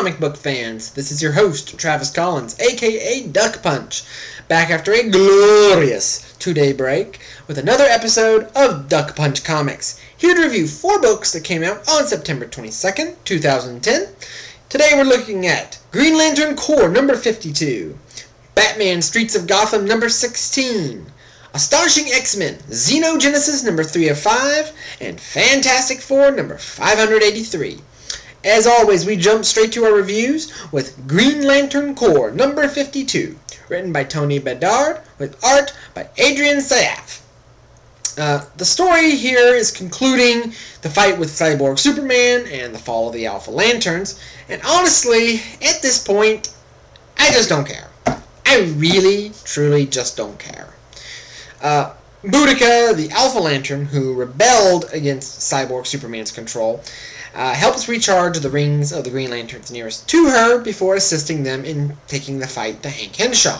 comic book fans? This is your host, Travis Collins, aka Duck Punch, back after a glorious 2-day break with another episode of Duck Punch Comics, here to review 4 books that came out on September 22nd, 2010. Today we're looking at Green Lantern Corps number 52, Batman Streets of Gotham number 16, Astonishing X-Men Xenogenesis number 3 of 5, and Fantastic Four number 583. As always, we jump straight to our reviews with Green Lantern Corps number 52, written by Tony Bedard, with art by Adrian Saaf. The story here is concluding the fight with Cyborg Superman and the fall of the Alpha Lanterns, and honestly, at this point, I just don't care. I really, truly just don't care. Boudica, the Alpha Lantern, who rebelled against Cyborg Superman's control, helps recharge the rings of the Green Lanterns nearest to her before assisting them in taking the fight to Hank Henshaw.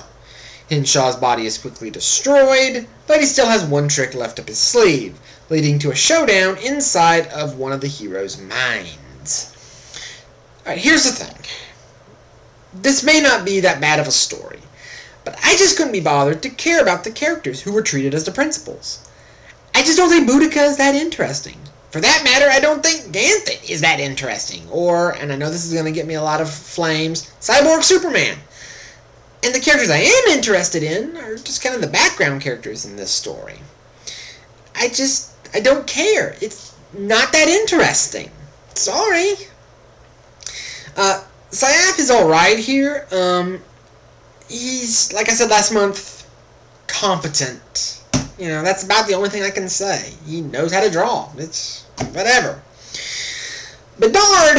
Henshaw's body is quickly destroyed, but he still has one trick left up his sleeve, leading to a showdown inside of one of the heroes' minds. Alright, here's the thing. This may not be that bad of a story, but I just couldn't be bothered to care about the characters who were treated as the principals. I just don't think Boudica is that interesting. For that matter, I don't think Ganthet is that interesting. Or, and I know this is going to get me a lot of flames, Cyborg Superman. And the characters I am interested in are just kind of the background characters in this story. I don't care. It's not that interesting. Sorry. Saaf is alright here. He's, like I said last month, competent. You know, that's about the only thing I can say. He knows how to draw. It's whatever. Bedard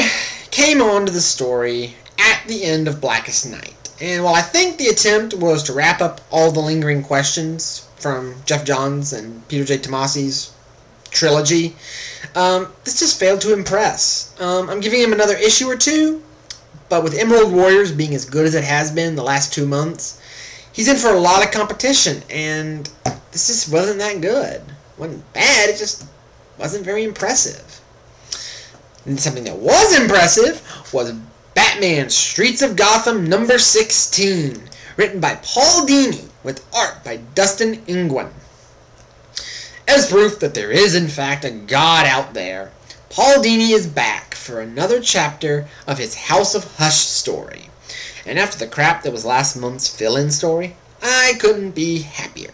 came on to the story at the end of Blackest Night. And while I think the attempt was to wrap up all the lingering questions from Jeff Johns and Peter J. Tomasi's trilogy, this just failed to impress. I'm giving him another issue or two, but with Emerald Warriors being as good as it has been the last 2 months, he's in for a lot of competition, and this just wasn't that good. It wasn't bad, it just wasn't very impressive. And something that was impressive was Batman Streets of Gotham number 16, written by Paul Dini, with art by Dustin Nguyen. As proof that there is in fact a God out there, Paul Dini is back for another chapter of his House of Hush story. And after the crap that was last month's fill-in story, I couldn't be happier.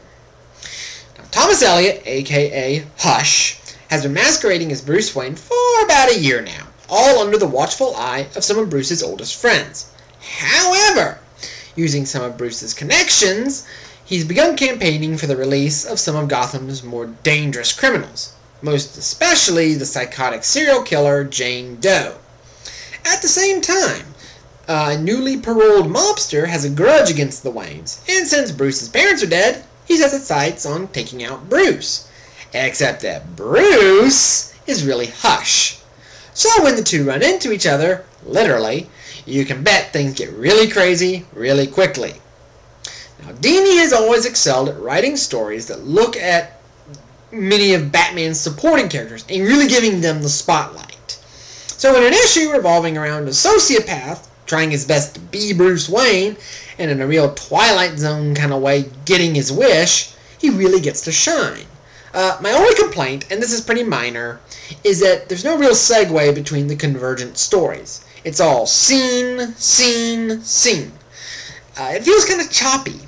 Now, Thomas Elliot, aka Hush, has been masquerading as Bruce Wayne for about a year now, all under the watchful eye of some of Bruce's oldest friends. However, using some of Bruce's connections, he's begun campaigning for the release of some of Gotham's more dangerous criminals, most especially the psychotic serial killer Jane Doe. At the same time, a newly paroled mobster has a grudge against the Waynes, and since Bruce's parents are dead, he sets his sights on taking out Bruce. Except that Bruce is really Hush. So when the two run into each other, literally, you can bet things get really crazy really quickly. Now, Dini has always excelled at writing stories that look at many of Batman's supporting characters and really giving them the spotlight. So in an issue revolving around a sociopath trying his best to be Bruce Wayne, and in a real Twilight Zone kind of way getting his wish, he really gets to shine. My only complaint, and this is pretty minor, is that there's no real segue between the convergent stories. It's all scene, scene, scene. It feels kind of choppy.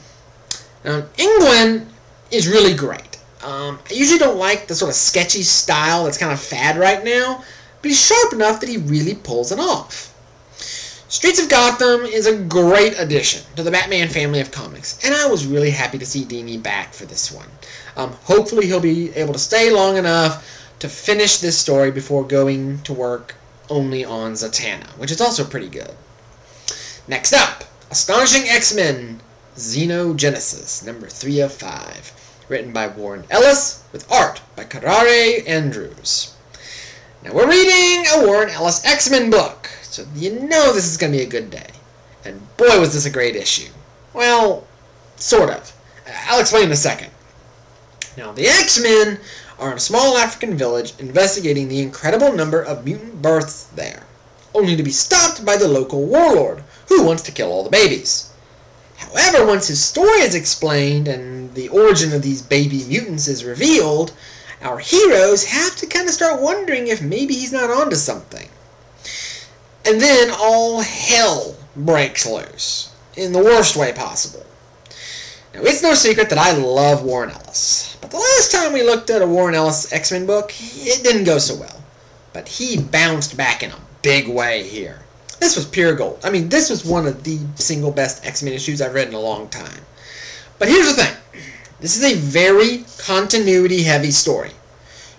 Nguyen is really great. I usually don't like the sort of sketchy style that's kind of fad right now, but he's sharp enough that he really pulls it off. Streets of Gotham is a great addition to the Batman family of comics, and I was really happy to see Dini back for this one. Hopefully he'll be able to stay long enough to finish this story before going to work only on Zatanna, which is also pretty good. Next up, Astonishing X-Men Xenogenesis, number 3 of 5, written by Warren Ellis, with art by Karare Andrews. Now we're reading a Warren Ellis X-Men book, so you know this is going to be a good day. And boy was this a great issue. Well, sort of. I'll explain in a second. Now, the X-Men are in a small African village investigating the incredible number of mutant births there. only to be stopped by the local warlord, who wants to kill all the babies. However, once his story is explained and the origin of these baby mutants is revealed, our heroes have to kind of start wondering if maybe he's not onto something. And then all hell breaks loose, in the worst way possible. Now, it's no secret that I love Warren Ellis, but the last time we looked at a Warren Ellis X-Men book, it didn't go so well. But he bounced back in a big way here. This was pure gold. I mean, this was one of the single best X-Men issues I've read in a long time. But here's the thing. This is a very continuity-heavy story.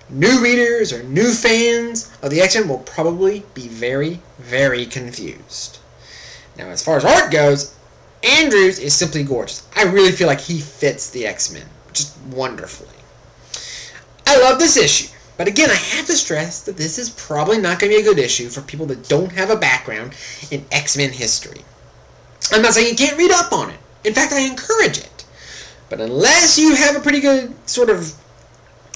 New readers or new fans of the X-Men will probably be very, very confused. Now, as far as art goes, Andrews is simply gorgeous. I really feel like he fits the X-Men just wonderfully. I love this issue. But again, I have to stress that this is probably not going to be a good issue for people that don't have a background in X-Men history. I'm not saying you can't read up on it. In fact, I encourage it. But unless you have a pretty good sort of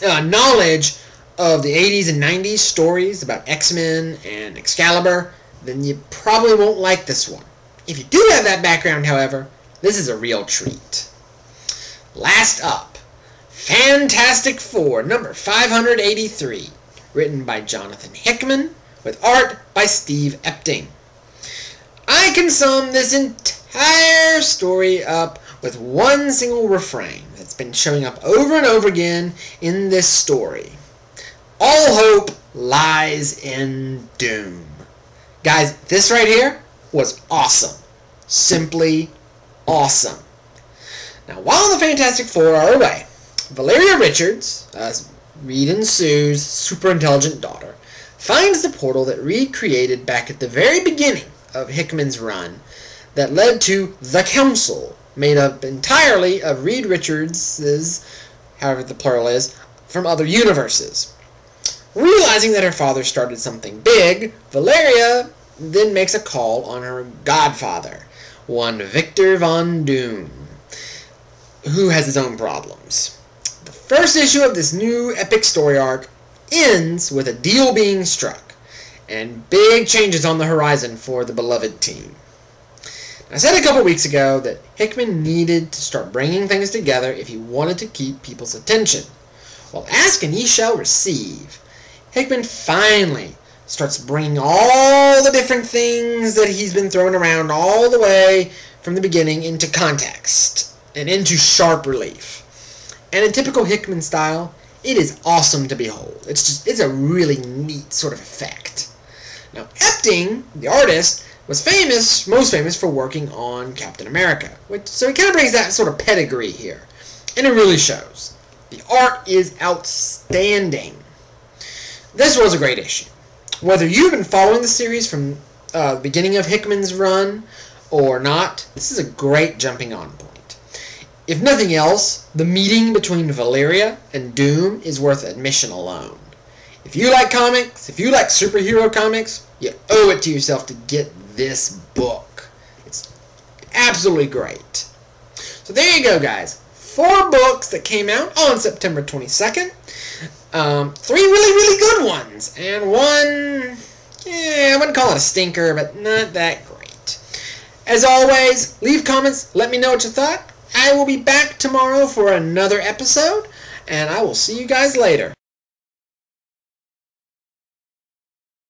knowledge of the 80s and 90s stories about X-Men and Excalibur, then you probably won't like this one. If you do have that background, however, this is a real treat. Last up, Fantastic Four, number 583, written by Jonathan Hickman, with art by Steve Epting. I can sum this entire story up with one single refrain that's been showing up over and over again in this story. All hope lies in doom. Guys, this right here was awesome. Simply awesome. Now, while the Fantastic Four are away, Valeria Richards, Reed and Sue's super intelligent daughter, finds the portal that Reed created back at the very beginning of Hickman's run that led to the Council, made up entirely of Reed Richards's, however the plural is, from other universes. Realizing that her father started something big, Valeria then makes a call on her godfather, one Victor Von Doom, who has his own problems. The first issue of this new epic story arc ends with a deal being struck, and big changes on the horizon for the beloved team. I said a couple weeks ago that Hickman needed to start bringing things together if he wanted to keep people's attention. Well, ask and ye shall receive. Hickman finally starts bringing all the different things that he's been throwing around all the way from the beginning into context and into sharp relief. And in typical Hickman style, it is awesome to behold. It's a really neat sort of effect. Now, Epting, the artist, was most famous for working on Captain America, so he kind of brings that sort of pedigree here, and it really shows. The art is outstanding. This was a great issue. Whether you've been following the series from the beginning of Hickman's run or not, this is a great jumping on point. If nothing else, the meeting between Valeria and Doom is worth admission alone. If you like comics, if you like superhero comics, you owe it to yourself to get this book. It's absolutely great. So there you go, guys. 4 books that came out on September 22nd. 3 really, really good ones. And one, I wouldn't call it a stinker, but not that great. As always, leave comments. Let me know what you thought. I will be back tomorrow for another episode, and I will see you guys later.